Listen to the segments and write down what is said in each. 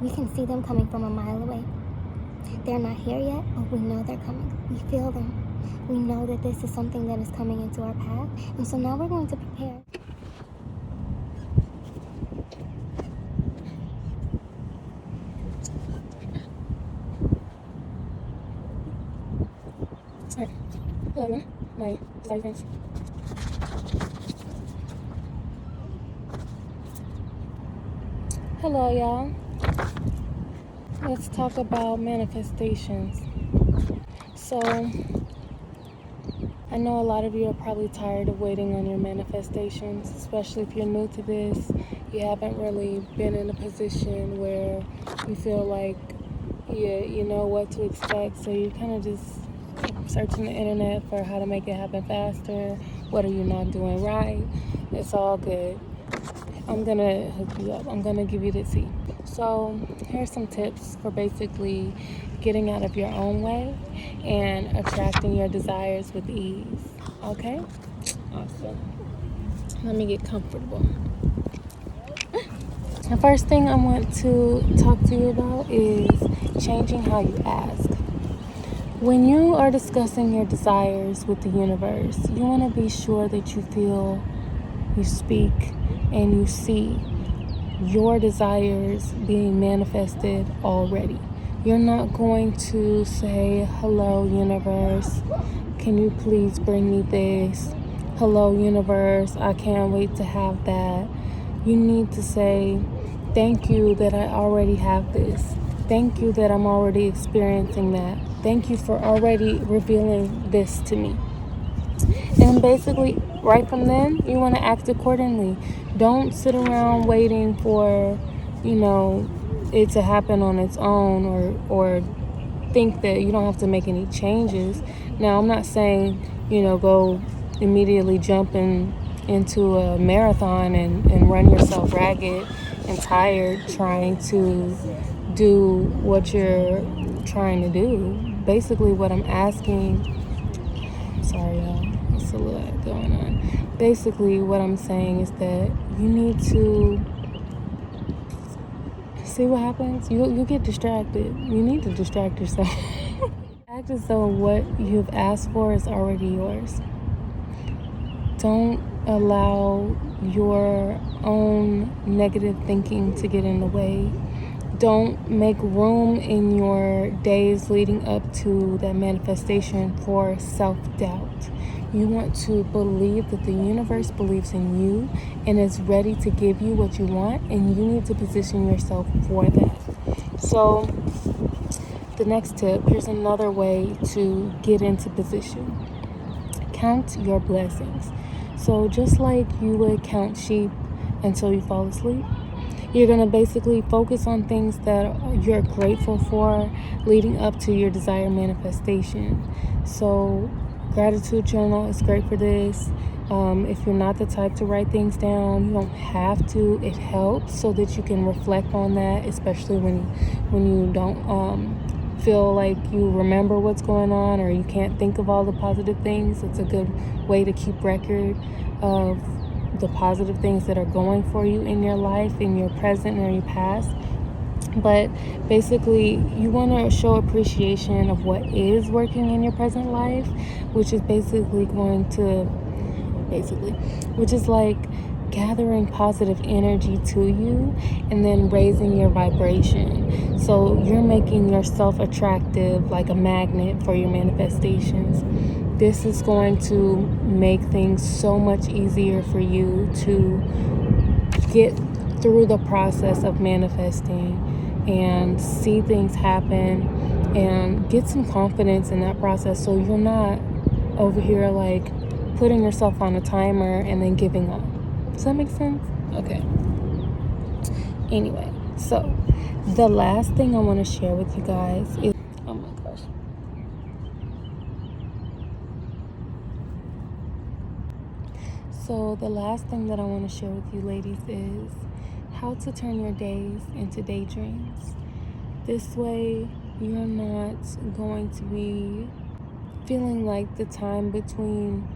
We can see them coming from a mile away. They're not here yet, but we know they're coming. We feel them. We know that this is something that is coming into our path, and so now we're going to prepare. Hello, my friends. Hello, y'all. Let's talk about manifestations. So, I know a lot of you are probably tired of waiting on your manifestations, especially if you're new to this. You haven't really been in a position where you feel like you know what to expect, so you kind of just searching the internet for how to make it happen faster. What are you not doing right? It's all good. I'm gonna hook you up. I'm gonna give you the tea. So here's some tips for basically getting out of your own way and attracting your desires with ease. Okay? Awesome. Let me get comfortable. The first thing I want to talk to you about is changing how you ask. When you are discussing your desires with the universe, you want to be sure that you feel, you speak, and you see your desires being manifested already. You're not going to say, hello, universe, can you please bring me this? Hello, universe, I can't wait to have that. You need to say, thank you that I already have this. Thank you that I'm already experiencing that. Thank you for already revealing this to me. And basically, right from then, you want to act accordingly. Don't sit around waiting for, it to happen on its own, or think that you don't have to make any changes. Now, I'm not saying, go immediately jump into a marathon and run yourself ragged and tired trying to do what you're trying to do. Basically, what I'm asking, sorry y'all, it's a lot going on. Basically, what I'm saying is that you need to see what happens. You get distracted. You need to distract yourself. Act as though what you've asked for is already yours. Don't allow your own negative thinking to get in the way. Don't make room in your days leading up to that manifestation for self-doubt. You want to believe that the universe believes in you and is ready to give you what you want, and you need to position yourself for that. So the next tip, here's another way to get into position. Count your blessings. So just like you would count sheep until you fall asleep, you're going to basically focus on things that you're grateful for leading up to your desired manifestation. So gratitude journal is great for this. If you're not the type to write things down, you don't have to. It helps so that you can reflect on that, especially when you don't feel like you remember what's going on or you can't think of all the positive things. It's a good way to keep record of the positive things that are going for you in your life, in your present or your past. But basically, you want to show appreciation of what is working in your present life, which is which is like gathering positive energy to you and then raising your vibration. So you're making yourself attractive like a magnet for your manifestations. This is going to make things so much easier for you to get through the process of manifesting and see things happen and get some confidence in that process, so you're not over here like putting yourself on a timer and then giving up. Does that make sense? Okay. Anyway, so the last thing I want to share with you guys is, oh my gosh. So the last thing that I want to share with you ladies is how to turn your days into daydreams. This way, you're not going to be feeling like the time between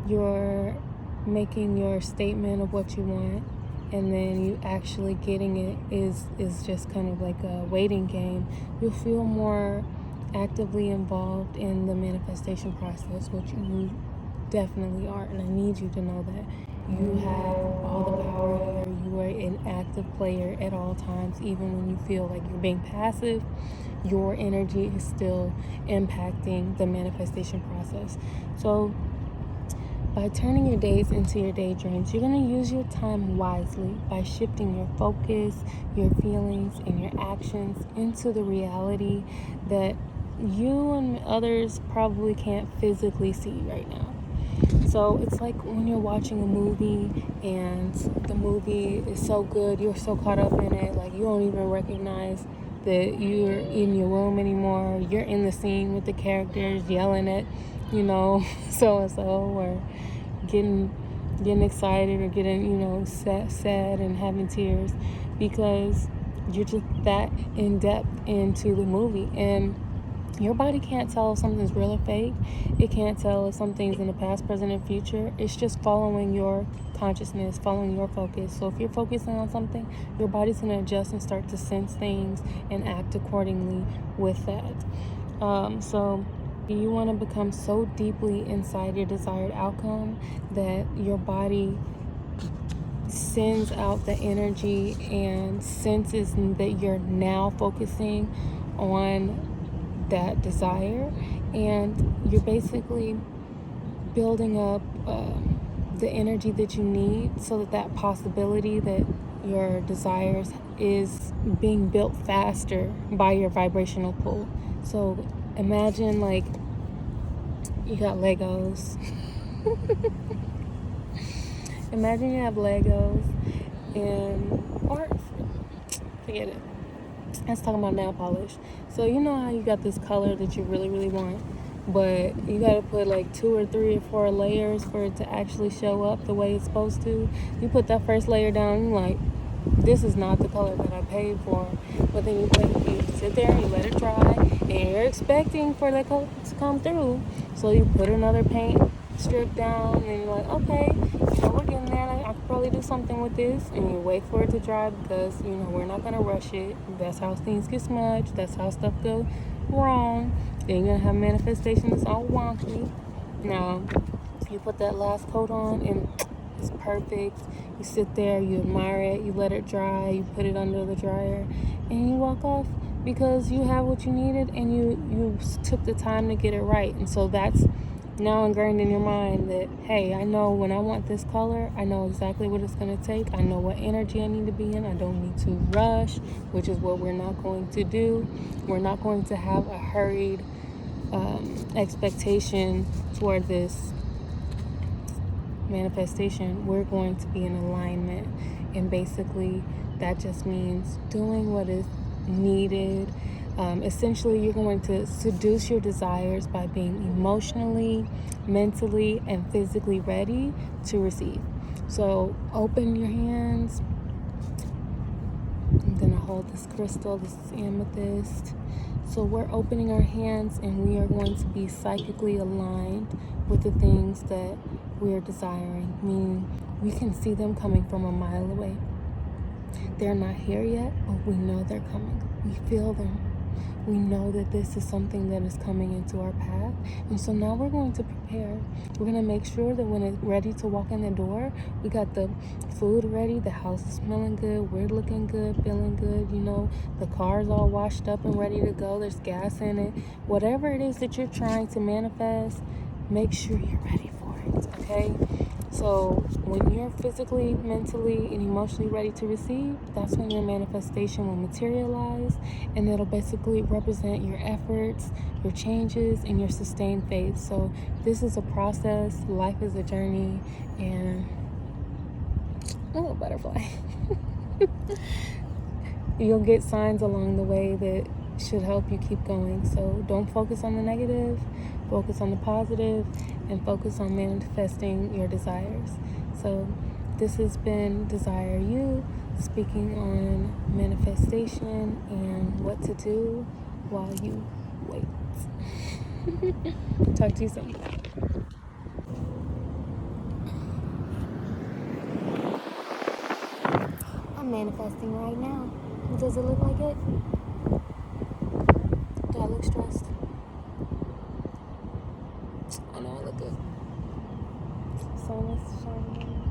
your making your statement of what you want and then you actually getting it is just kind of like a waiting game, you'll feel more actively involved in the manifestation process, which you definitely are. And I need you to know that you have all the power here. You are an active player at all times. Even when you feel like you're being passive, your energy is still impacting the manifestation process. So by turning your days into your daydreams, you're going to use your time wisely by shifting your focus, your feelings, and your actions into the reality that you and others probably can't physically see right now. So it's like when you're watching a movie and the movie is so good, you're so caught up in it, like you don't even recognize that you're in your room anymore. You're in the scene with the characters yelling at, so-and-so, or getting excited, or getting, sad and having tears, because you're just that in depth into the movie. And your body can't tell if something's real or fake. It can't tell if something's in the past, present, and future. It's just following your consciousness, following your focus. So if you're focusing on something, your body's going to adjust and start to sense things and act accordingly with that. So you want to become so deeply inside your desired outcome that your body sends out the energy and senses that you're now focusing on that desire, and you're basically building up the energy that you need, so that possibility that your desires is being built faster by your vibrational pull. So imagine like you got Legos. Imagine you have Legos or forget it. Let's talk about nail polish. So you know how you got this color that you really, really want, but you got to put like 2 or 3 or 4 layers for it to actually show up the way it's supposed to. You put that first layer down, you're like, this is not the color that I paid for. But then you sit there and you let it dry, and you're expecting for that color to come through. So you put another paint strip down, and you're like, okay, we're getting there. I could probably do something with this. And you wait for it to dry, because we're not gonna rush it. That's how things get smudged. That's how stuff goes wrong. Then you're gonna have manifestation that's all wonky. Now you put that last coat on, and it's perfect. You sit there, you admire it, you let it dry, you put it under the dryer, and you walk off, because you have what you needed, and you took the time to get it right. And so that's now ingrained in your mind that, hey, I know when I want this color, I know exactly what it's going to take. I know what energy I need to be in. I don't need to rush, which is what we're not going to do. We're not going to have a hurried expectation toward this manifestation. We're going to be in alignment, and basically that just means doing what is needed. Essentially, you're going to seduce your desires by being emotionally, mentally, and physically ready to receive. So open your hands. I'm going to hold this crystal. This is amethyst. So we're opening our hands, and we are going to be psychically aligned with the things that we are desiring, meaning we can see them coming from a mile away. They're not here yet, but we know they're coming. We feel them. We know that this is something that is coming into our path. And so now we're going to prepare. We're going to make sure that when it's ready to walk in the door, we got the food ready, the house is smelling good, we're looking good, feeling good, the car's all washed up and ready to go, there's gas in it. Whatever it is that you're trying to manifest, make sure you're ready for it, okay? So when you're physically, mentally, and emotionally ready to receive, that's when your manifestation will materialize, and it'll basically represent your efforts, your changes, and your sustained faith. So this is a process. Life is a journey, and oh, butterfly. You'll get signs along the way that should help you keep going. So don't focus on the negative, focus on the positive, and focus on manifesting your desires. So this has been Desire You, speaking on manifestation and what to do while you wait. Talk to you soon. I'm manifesting right now. Does it look like it? Do I look stressed? I know I look good. Sun is shining.